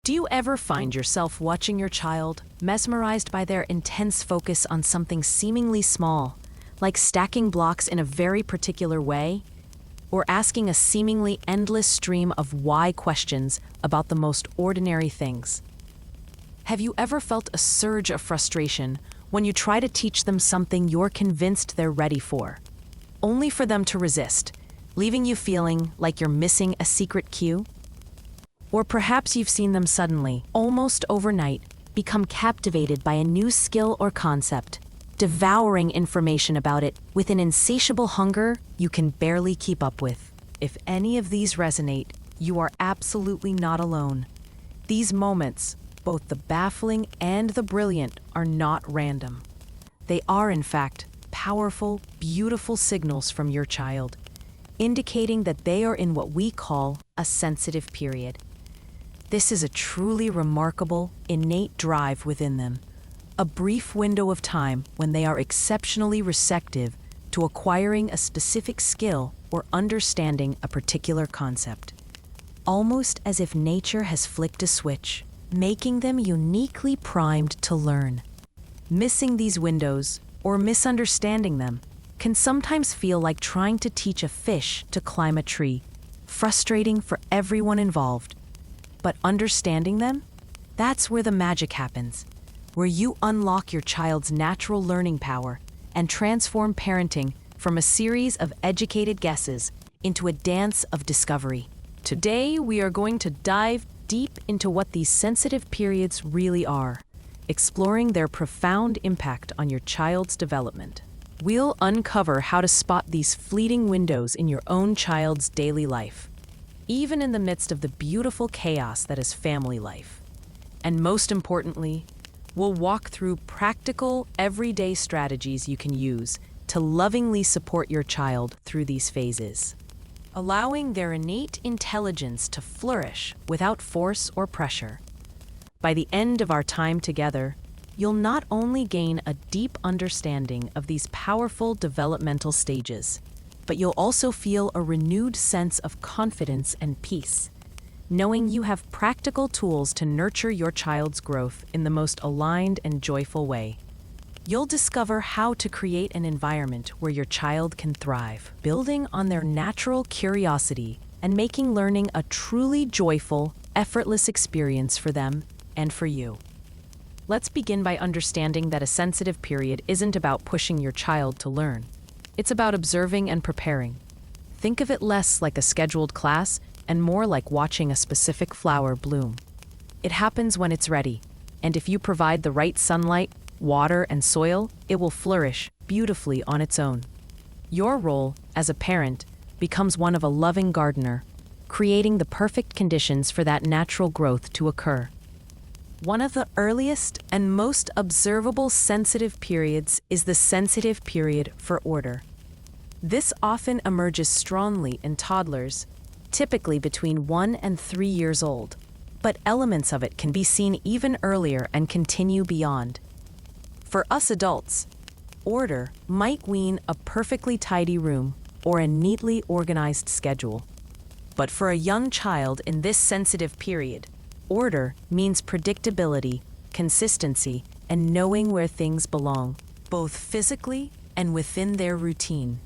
Do you ever find yourself watching your child, mesmerized by their intense focus on something seemingly small, like stacking blocks in a very particular way, or asking a seemingly endless stream of why questions about the most ordinary things? Have you ever felt a surge of frustration when you try to teach them something you're convinced they're ready for, only for them to resist, leaving you feeling like you're missing a secret cue? Or perhaps you've seen them suddenly, almost overnight, become captivated by a new skill or concept, devouring information about it with an insatiable hunger you can barely keep up with. If any of these resonate, you are absolutely not alone. These moments, both the baffling and the brilliant, are not random. They are, in fact, powerful, beautiful signals from your child, indicating that they are in what we call a sensitive period. This is a truly remarkable, innate drive within them, a brief window of time when they are exceptionally receptive to acquiring a specific skill or understanding a particular concept. Almost as if nature has flicked a switch, making them uniquely primed to learn. Missing these windows, or misunderstanding them, can sometimes feel like trying to teach a fish to climb a tree, frustrating for everyone involved. But understanding them? That's where the magic happens, where you unlock your child's natural learning power and transform parenting from a series of educated guesses into a dance of discovery. Today, we are going to dive deep into what these sensitive periods really are, exploring their profound impact on your child's development. We'll uncover how to spot these fleeting windows in your own child's daily life, even in the midst of the beautiful chaos that is family life. And most importantly, we'll walk through practical, everyday strategies you can use to lovingly support your child through these phases, allowing their innate intelligence to flourish without force or pressure. By the end of our time together, you'll not only gain a deep understanding of these powerful developmental stages, but you'll also feel a renewed sense of confidence and peace, knowing you have practical tools to nurture your child's growth in the most aligned and joyful way. You'll discover how to create an environment where your child can thrive, building on their natural curiosity and making learning a truly joyful, effortless experience for them and for you. Let's begin by understanding that a sensitive period isn't about pushing your child to learn. It's about observing and preparing. Think of it less like a scheduled class and more like watching a specific flower bloom. It happens when it's ready, and if you provide the right sunlight, water, and soil, it will flourish beautifully on its own. Your role, as a parent, becomes one of a loving gardener, creating the perfect conditions for that natural growth to occur. One of the earliest and most observable sensitive periods is the sensitive period for order. This often emerges strongly in toddlers, typically between 1 and 3 years old, but elements of it can be seen even earlier and continue beyond. For us adults, order might mean a perfectly tidy room or a neatly organized schedule. But for a young child in this sensitive period, order means predictability, consistency, and knowing where things belong, both physically and within their routine.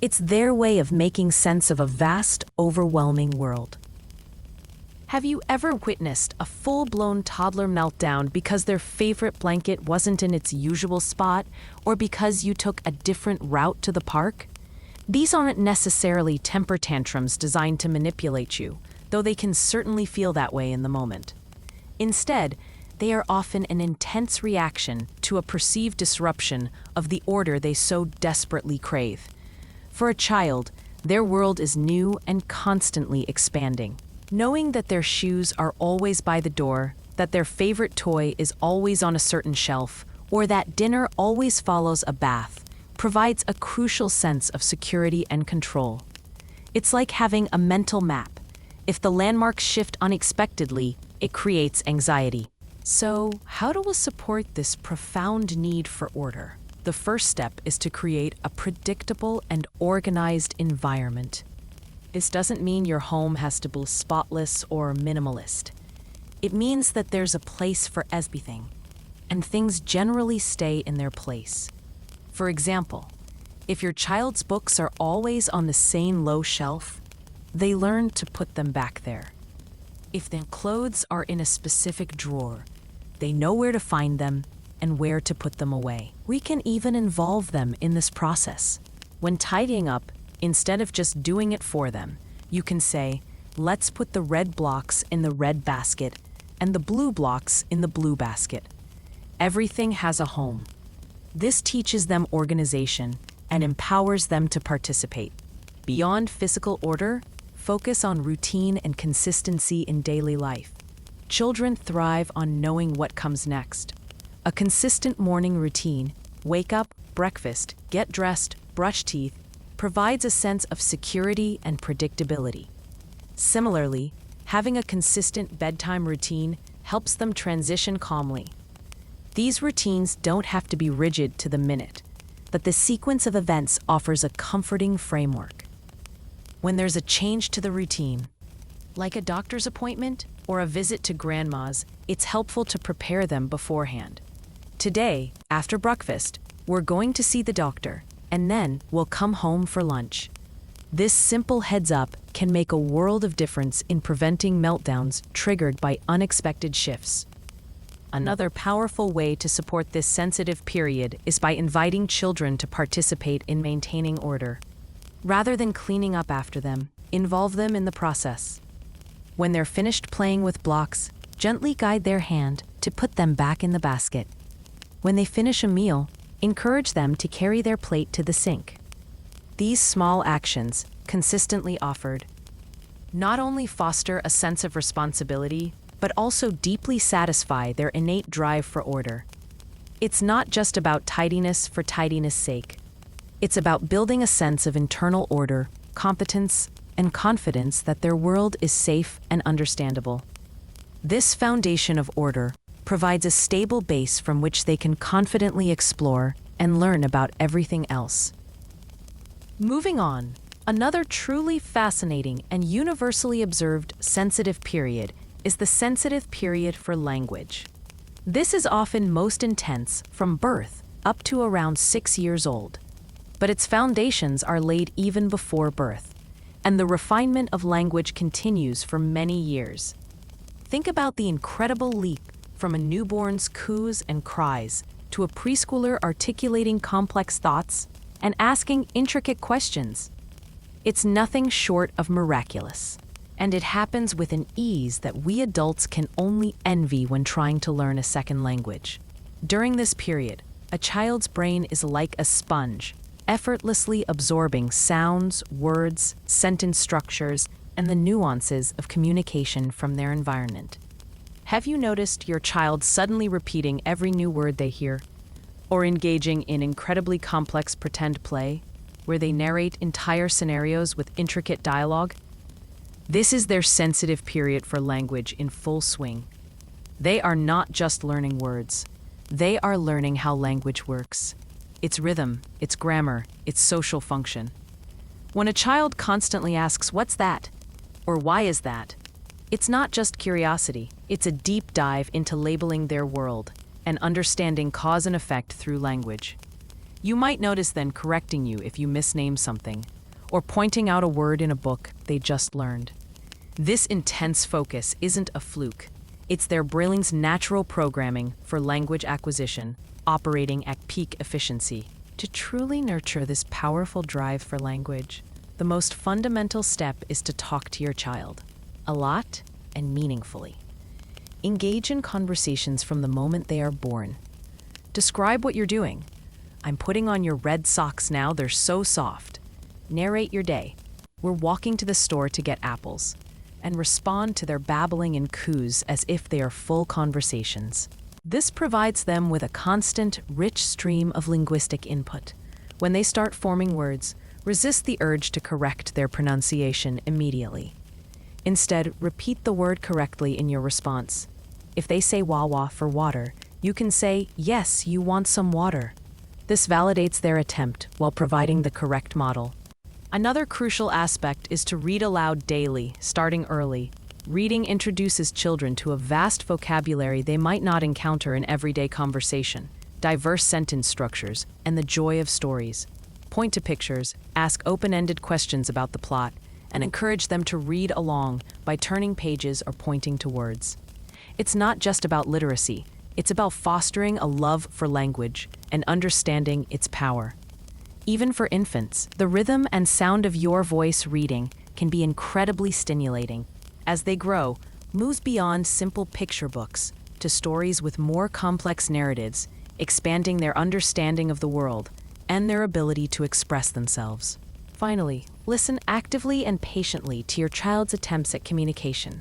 It's their way of making sense of a vast, overwhelming world. Have you ever witnessed a full-blown toddler meltdown because their favorite blanket wasn't in its usual spot or because you took a different route to the park? These aren't necessarily temper tantrums designed to manipulate you, though they can certainly feel that way in the moment. Instead, they are often an intense reaction to a perceived disruption of the order they so desperately crave. For a child, their world is new and constantly expanding. Knowing that their shoes are always by the door, that their favorite toy is always on a certain shelf, or that dinner always follows a bath, provides a crucial sense of security and control. It's like having a mental map. If the landmarks shift unexpectedly, it creates anxiety. So, how do we support this profound need for order? The first step is to create a predictable and organized environment. This doesn't mean your home has to be spotless or minimalist. It means that there's a place for everything, and things generally stay in their place. For example, if your child's books are always on the same low shelf, they learn to put them back there. If their clothes are in a specific drawer, they know where to find them and where to put them away. We can even involve them in this process. When tidying up, instead of just doing it for them, you can say, "Let's put the red blocks in the red basket and the blue blocks in the blue basket." Everything has a home. This teaches them organization and empowers them to participate. Beyond physical order, focus on routine and consistency in daily life. Children thrive on knowing what comes next. A consistent morning routine, wake up, breakfast, get dressed, brush teeth, provides a sense of security and predictability. Similarly, having a consistent bedtime routine helps them transition calmly. These routines don't have to be rigid to the minute, but the sequence of events offers a comforting framework. When there's a change to the routine, like a doctor's appointment or a visit to grandma's, it's helpful to prepare them beforehand. Today, after breakfast, we're going to see the doctor, and then we'll come home for lunch. This simple heads up can make a world of difference in preventing meltdowns triggered by unexpected shifts. Another powerful way to support this sensitive period is by inviting children to participate in maintaining order. Rather than cleaning up after them, involve them in the process. When they're finished playing with blocks, gently guide their hand to put them back in the basket. When they finish a meal, encourage them to carry their plate to the sink. These small actions, consistently offered, not only foster a sense of responsibility, but also deeply satisfy their innate drive for order. It's not just about tidiness for tidiness' sake. It's about building a sense of internal order, competence, and confidence that their world is safe and understandable. This foundation of order provides a stable base from which they can confidently explore and learn about everything else. Moving on, another truly fascinating and universally observed sensitive period is the sensitive period for language. This is often most intense from birth up to around 6 years old, but its foundations are laid even before birth, and the refinement of language continues for many years. Think about the incredible leap from a newborn's coos and cries to a preschooler articulating complex thoughts and asking intricate questions. It's nothing short of miraculous, and it happens with an ease that we adults can only envy when trying to learn a second language. During this period, a child's brain is like a sponge, effortlessly absorbing sounds, words, sentence structures, and the nuances of communication from their environment. Have you noticed your child suddenly repeating every new word they hear? Or engaging in incredibly complex pretend play, where they narrate entire scenarios with intricate dialogue? This is their sensitive period for language in full swing. They are not just learning words. They are learning how language works. Its rhythm, its grammar, its social function. When a child constantly asks, "What's that?" or "Why is that?" it's not just curiosity. It's a deep dive into labeling their world and understanding cause and effect through language. You might notice them correcting you if you misname something, or pointing out a word in a book they just learned. This intense focus isn't a fluke. It's their brain's natural programming for language acquisition, operating at peak efficiency. To truly nurture this powerful drive for language, the most fundamental step is to talk to your child, a lot and meaningfully. Engage in conversations from the moment they are born. Describe what you're doing. "I'm putting on your red socks now, they're so soft." Narrate your day. "We're walking to the store to get apples." And respond to their babbling and coos as if they are full conversations. This provides them with a constant, rich stream of linguistic input. When they start forming words, resist the urge to correct their pronunciation immediately. Instead, repeat the word correctly in your response. If they say "wawa" for water, you can say, "Yes, you want some water." This validates their attempt while providing the correct model. Another crucial aspect is to read aloud daily, starting early. Reading introduces children to a vast vocabulary they might not encounter in everyday conversation, diverse sentence structures, and the joy of stories. Point to pictures, ask open-ended questions about the plot, and encourage them to read along by turning pages or pointing to words. It's not just about literacy, it's about fostering a love for language and understanding its power. Even for infants, the rhythm and sound of your voice reading can be incredibly stimulating. As they grow, moves beyond simple picture books to stories with more complex narratives, expanding their understanding of the world and their ability to express themselves. Finally, listen actively and patiently to your child's attempts at communication.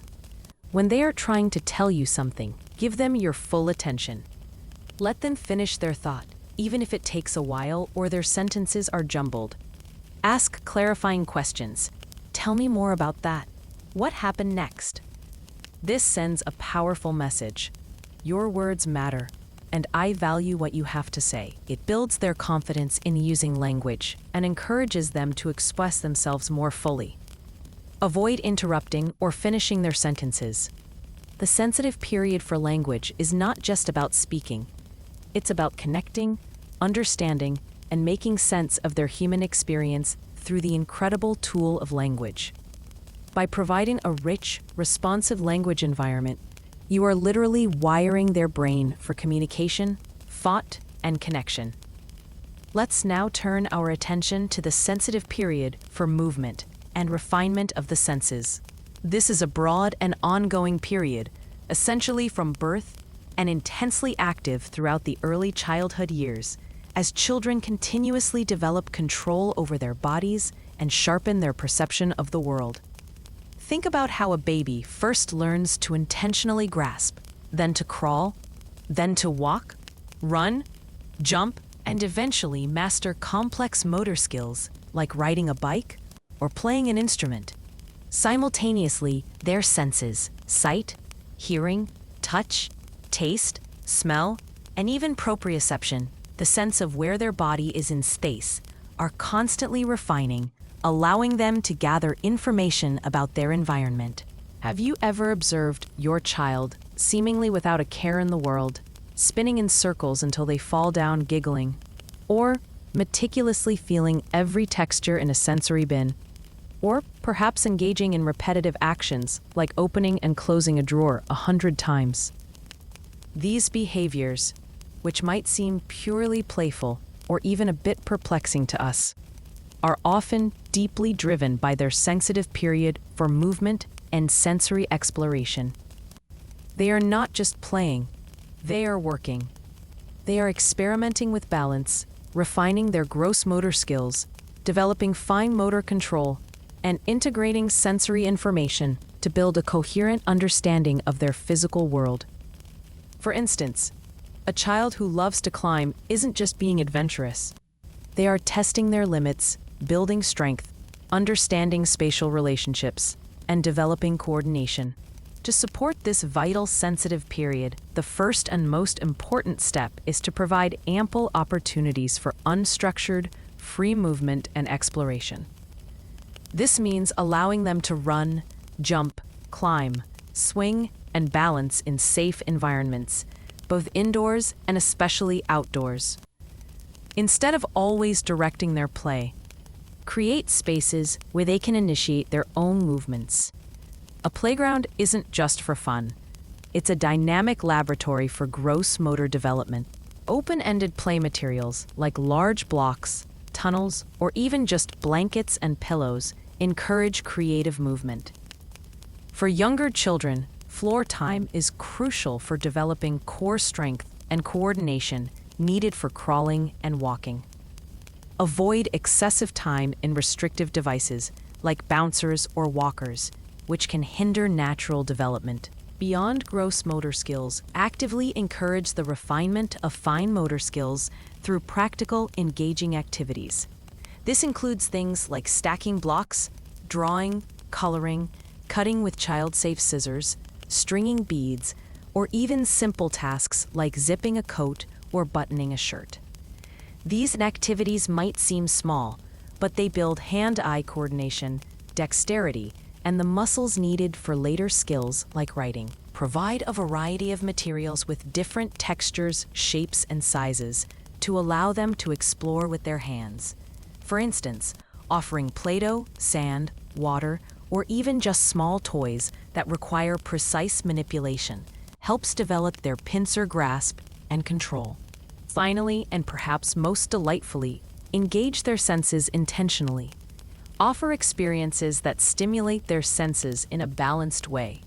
When they are trying to tell you something, give them your full attention. Let them finish their thought, even if it takes a while or their sentences are jumbled. Ask clarifying questions. Tell me more about that. What happened next? This sends a powerful message. Your words matter, and I value what you have to say. It builds their confidence in using language and encourages them to express themselves more fully. Avoid interrupting or finishing their sentences. The sensitive period for language is not just about speaking. It's about connecting, understanding, and making sense of their human experience through the incredible tool of language. By providing a rich, responsive language environment, you are literally wiring their brain for communication, thought, and connection. Let's now turn our attention to the sensitive period for movement and refinement of the senses. This is a broad and ongoing period, essentially from birth and intensely active throughout the early childhood years, as children continuously develop control over their bodies and sharpen their perception of the world. Think about how a baby first learns to intentionally grasp, then to crawl, then to walk, run, jump, and eventually master complex motor skills like riding a bike or playing an instrument. Simultaneously, their senses, sight, hearing, touch, taste, smell, and even proprioception, the sense of where their body is in space, are constantly refining, allowing them to gather information about their environment. Have you ever observed your child, seemingly without a care in the world, spinning in circles until they fall down giggling, or meticulously feeling every texture in a sensory bin, or perhaps engaging in repetitive actions like opening and closing a drawer 100 times? These behaviors, which might seem purely playful or even a bit perplexing to us, are often deeply driven by their sensitive period for movement and sensory exploration. They are not just playing, they are working. They are experimenting with balance, refining their gross motor skills, developing fine motor control, and integrating sensory information to build a coherent understanding of their physical world. For instance, a child who loves to climb isn't just being adventurous. They are testing their limits, building strength, understanding spatial relationships, and developing coordination. To support this vital sensitive period, the first and most important step is to provide ample opportunities for unstructured, free movement and exploration. This means allowing them to run, jump, climb, swing, and balance in safe environments, both indoors and especially outdoors. Instead of always directing their play, create spaces where they can initiate their own movements. A playground isn't just for fun. It's a dynamic laboratory for gross motor development. Open-ended play materials like large blocks, tunnels, or even just blankets and pillows encourage creative movement. For younger children, floor time is crucial for developing core strength and coordination needed for crawling and walking. Avoid excessive time in restrictive devices like bouncers or walkers, which can hinder natural development. Beyond gross motor skills, actively encourage the refinement of fine motor skills through practical, engaging activities. This includes things like stacking blocks, drawing, coloring, cutting with child-safe scissors, stringing beads, or even simple tasks like zipping a coat or buttoning a shirt. These activities might seem small, but they build hand-eye coordination, dexterity, and the muscles needed for later skills like writing. Provide a variety of materials with different textures, shapes, and sizes to allow them to explore with their hands. For instance, offering Play-Doh, sand, water, or even just small toys that require precise manipulation helps develop their pincer grasp and control. Finally, and perhaps most delightfully, engage their senses intentionally. Offer experiences that stimulate their senses in a balanced way.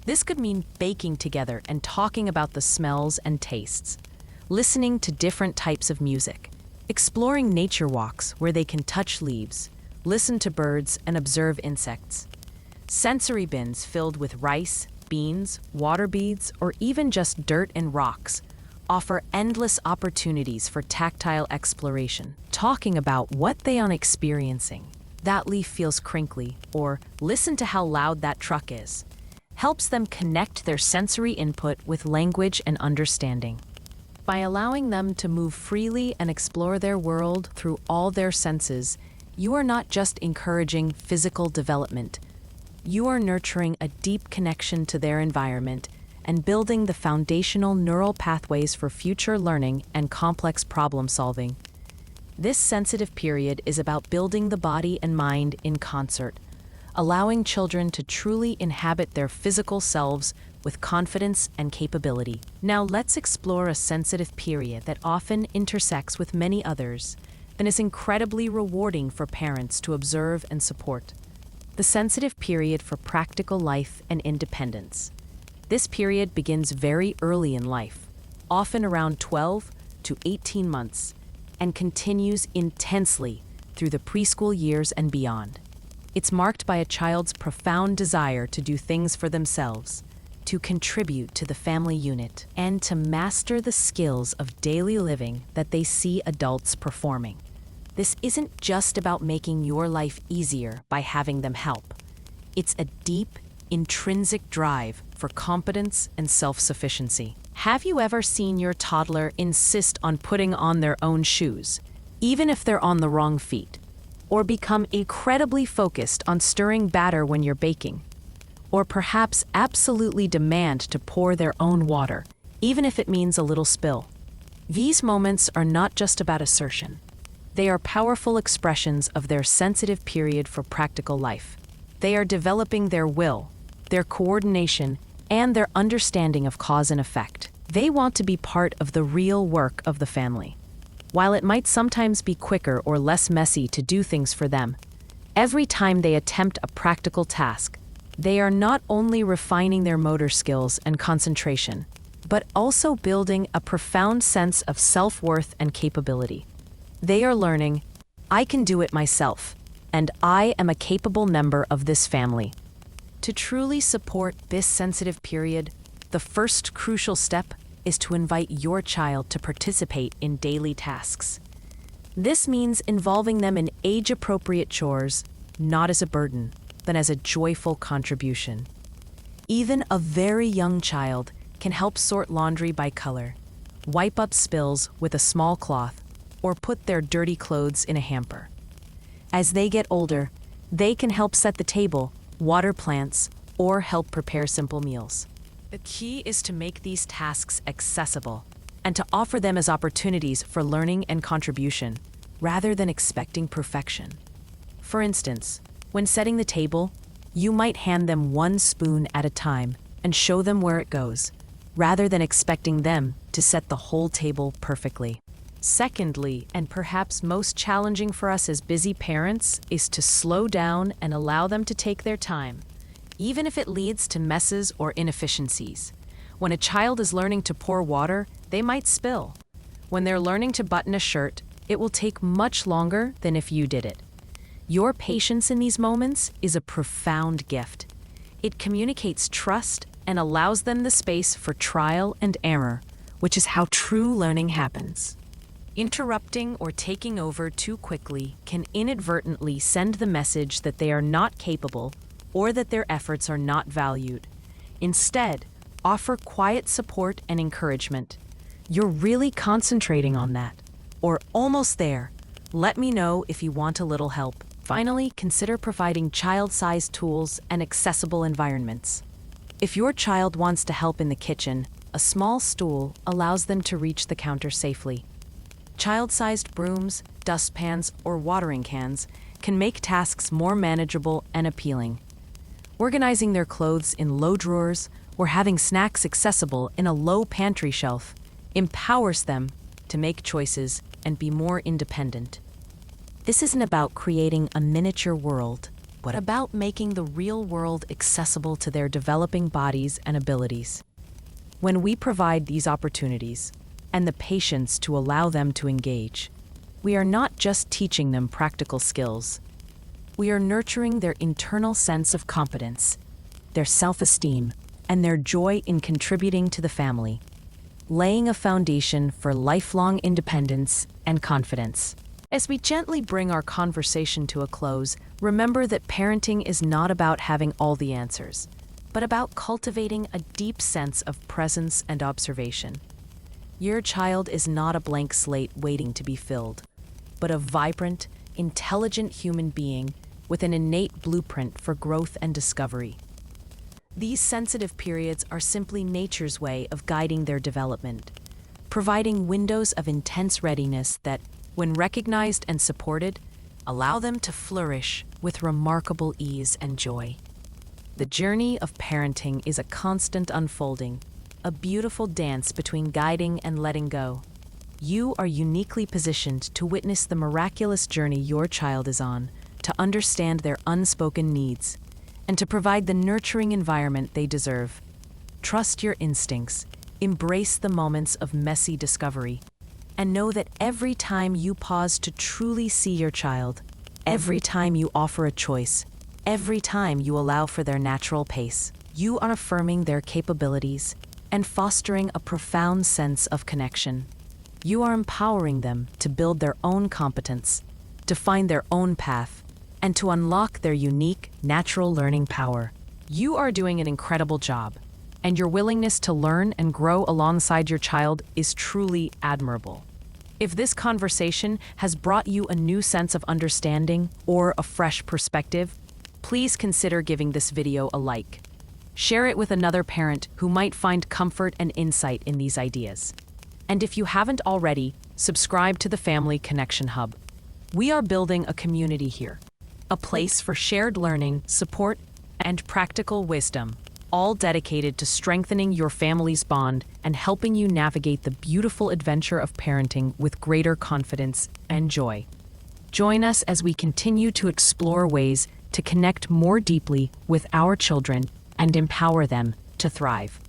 This could mean baking together and talking about the smells and tastes, listening to different types of music, exploring nature walks where they can touch leaves, listen to birds, and observe insects. Sensory bins filled with rice, beans, water beads, or even just dirt and rocks offer endless opportunities for tactile exploration, talking about what they are experiencing. That leaf feels crinkly, or listen to how loud that truck is, helps them connect their sensory input with language and understanding. By allowing them to move freely and explore their world through all their senses, you are not just encouraging physical development, you are nurturing a deep connection to their environment and building the foundational neural pathways for future learning and complex problem solving. This sensitive period is about building the body and mind in concert, allowing children to truly inhabit their physical selves with confidence and capability. Now let's explore a sensitive period that often intersects with many others and is incredibly rewarding for parents to observe and support. The sensitive period for practical life and independence. This period begins very early in life, often around 12 to 18 months, and continues intensely through the preschool years and beyond. It's marked by a child's profound desire to do things for themselves, to contribute to the family unit, and to master the skills of daily living that they see adults performing. This isn't just about making your life easier by having them help. It's a deep, intrinsic drive for competence and self-sufficiency. Have you ever seen your toddler insist on putting on their own shoes, even if they're on the wrong feet? Or become incredibly focused on stirring batter when you're baking? Or perhaps absolutely demand to pour their own water, even if it means a little spill? These moments are not just about assertion. They are powerful expressions of their sensitive period for practical life. They are developing their will, their coordination, and their understanding of cause and effect. They want to be part of the real work of the family. While it might sometimes be quicker or less messy to do things for them, every time they attempt a practical task, they are not only refining their motor skills and concentration, but also building a profound sense of self-worth and capability. They are learning, I can do it myself, and I am a capable member of this family. To truly support this sensitive period, the first crucial step is to invite your child to participate in daily tasks. This means involving them in age-appropriate chores, not as a burden, but as a joyful contribution. Even a very young child can help sort laundry by color, wipe up spills with a small cloth, or put their dirty clothes in a hamper. As they get older, they can help set the table, water plants, or help prepare simple meals. The key is to make these tasks accessible and to offer them as opportunities for learning and contribution, rather than expecting perfection. For instance, when setting the table, you might hand them one spoon at a time and show them where it goes, rather than expecting them to set the whole table perfectly. Secondly, and perhaps most challenging for us as busy parents, is to slow down and allow them to take their time, even if it leads to messes or inefficiencies. When a child is learning to pour water, they might spill. When they're learning to button a shirt, it will take much longer than if you did it. Your patience in these moments is a profound gift. It communicates trust and allows them the space for trial and error, which is how true learning happens. Interrupting or taking over too quickly can inadvertently send the message that they are not capable or that their efforts are not valued. Instead, offer quiet support and encouragement. You're really concentrating on that. Or almost there. Let me know if you want a little help. Finally, consider providing child-sized tools and accessible environments. If your child wants to help in the kitchen, a small stool allows them to reach the counter safely. Child-sized brooms, dustpans, or watering cans can make tasks more manageable and appealing. Organizing their clothes in low drawers or having snacks accessible in a low pantry shelf empowers them to make choices and be more independent. This isn't about creating a miniature world, but about making the real world accessible to their developing bodies and abilities. When we provide these opportunities and the patience to allow them to engage, we are not just teaching them practical skills. We are nurturing their internal sense of competence, their self-esteem, and their joy in contributing to the family, laying a foundation for lifelong independence and confidence. As we gently bring our conversation to a close, remember that parenting is not about having all the answers, but about cultivating a deep sense of presence and observation. Your child is not a blank slate waiting to be filled, but a vibrant, intelligent human being with an innate blueprint for growth and discovery. These sensitive periods are simply nature's way of guiding their development, providing windows of intense readiness that, when recognized and supported, allow them to flourish with remarkable ease and joy. The journey of parenting is a constant unfolding, a beautiful dance between guiding and letting go. You are uniquely positioned to witness the miraculous journey your child is on, to understand their unspoken needs, and to provide the nurturing environment they deserve. Trust your instincts, embrace the moments of messy discovery, and know that every time you pause to truly see your child, every time you offer a choice, every time you allow for their natural pace, you are affirming their capabilities and fostering a profound sense of connection. You are empowering them to build their own competence, to find their own path, and to unlock their unique, natural learning power. You are doing an incredible job, and your willingness to learn and grow alongside your child is truly admirable. If this conversation has brought you a new sense of understanding or a fresh perspective, please consider giving this video a like. Share it with another parent who might find comfort and insight in these ideas. And if you haven't already, subscribe to the Family Connection Hub. We are building a community here, a place for shared learning, support, and practical wisdom, all dedicated to strengthening your family's bond and helping you navigate the beautiful adventure of parenting with greater confidence and joy. Join us as we continue to explore ways to connect more deeply with our children and empower them to thrive.